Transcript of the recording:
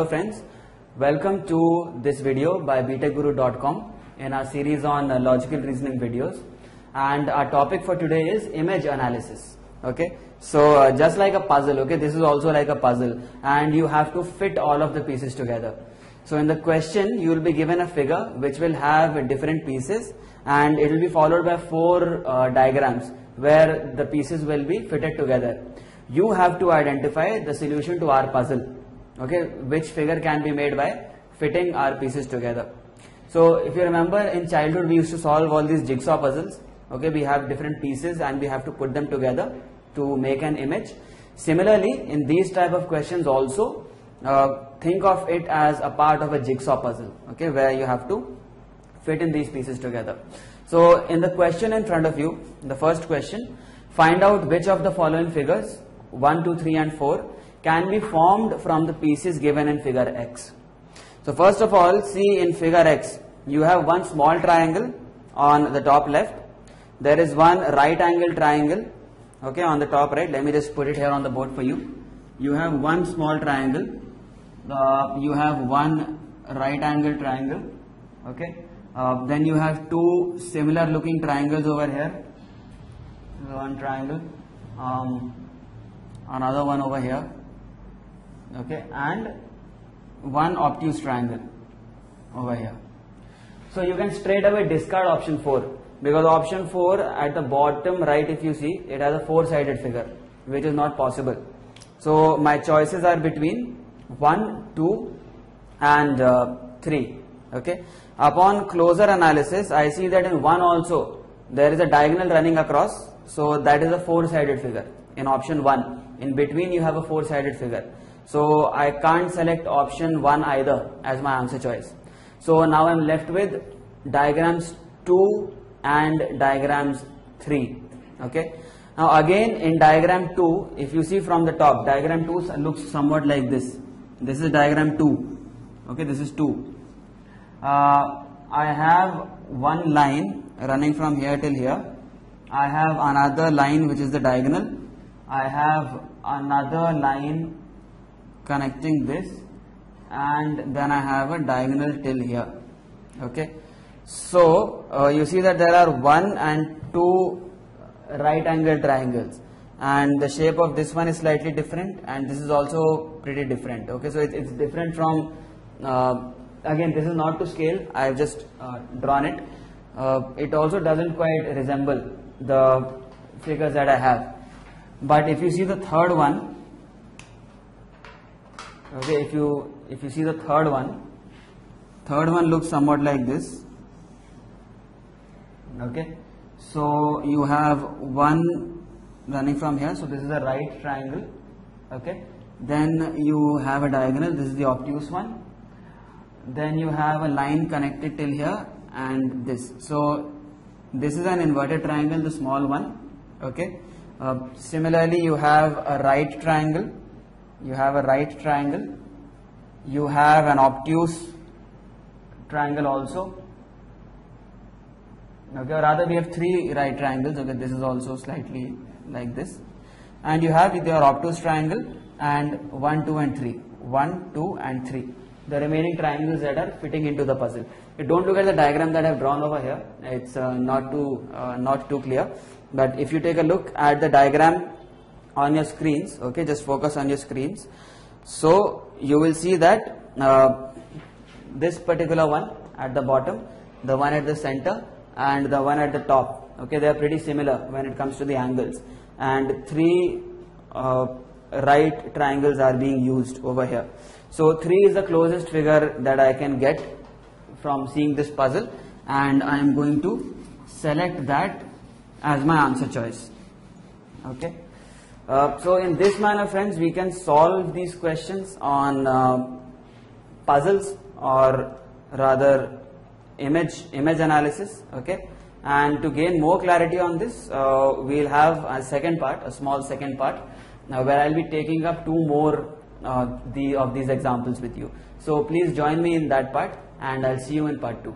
Hello friends, welcome to this video by btechguru.com in our series on logical reasoning videos, and our topic for today is image analysis. Okay, so just like a puzzle, okay, this is also like a puzzle and you have to fit all of the pieces together. So in the question you will be given a figure which will have different pieces and it will be followed by four diagrams where the pieces will be fitted together. You have to identify the solution to our puzzle, okay, which figure can be made by fitting our pieces together. So if you remember, in childhood we used to solve all these jigsaw puzzles. Okay, we have different pieces and we have to put them together to make an image. Similarly, in these type of questions also, think of it as a part of a jigsaw puzzle, okay, where you have to fit in these pieces together. So in the question in front of you, the first question, find out which of the following figures 1, 2, 3 and 4 can be formed from the pieces given in figure X. So first of all, see in figure X, you have one small triangle on the top left. There is one right angle triangle, okay, on the top right. Let me just put it here on the board for you. You have one small triangle, you have one right angle triangle, okay. Then you have two similar looking triangles over here. One triangle, another one over here, okay, and one obtuse triangle over here. So you can straight away discard option 4, because option 4 at the bottom right, if you see, it has a four-sided figure, which is not possible. So my choices are between 1, 2 and 3. Okay. Upon closer analysis, I see that in 1 also there is a diagonal running across, so that is a four-sided figure in option 1. In between you have a four-sided figure. So I can't select option 1 either as my answer choice. So now I am left with diagrams 2 and diagrams 3. Okay. Now again in diagram 2, if you see from the top, diagram 2 looks somewhat like this. This is diagram 2. Okay, this is 2. I have one line running from here till here. I have another line which is the diagonal. I have another line connecting this, and then I have a diagonal till here. Okay, so you see that there are 1 and 2 right angle triangles, and the shape of this one is slightly different and this is also pretty different. Okay, so it's different from again, this is not to scale, I have just drawn it. It also doesn't quite resemble the figures that I have. But if you see the third one, okay, if you see the third one looks somewhat like this. Okay, so you have one running from here, so this is a right triangle. Okay, then you have a diagonal, this is the obtuse one. Then you have a line connected till here and this. So this is an inverted triangle, the small one. Okay. Similarly, you have a right triangle. You have a right triangle. You have an obtuse triangle also. Okay. Or rather, we have 3 right triangles. Okay. This is also slightly like this. And you have your obtuse triangle and 1, 2 and 3. 1, 2 and 3. The remaining triangles that are fitting into the puzzle. You don't look at the diagram that I have drawn over here. It's not too clear. But if you take a look at the diagram on your screens, okay, just focus on your screens. So you will see that this particular one at the bottom, the one at the center, and the one at the top. Okay, they are pretty similar when it comes to the angles. And 3 right triangles are being used over here. So 3 is the closest figure that I can get from seeing this puzzle, and I am going to select that as my answer choice. Okay. So in this manner, friends, we can solve these questions on puzzles, or rather image analysis. Okay. And to gain more clarity on this, we'll have a second part, a small second part, where I'll be taking up 2 more of these examples with you. So please join me in that part, and I'll see you in part 2.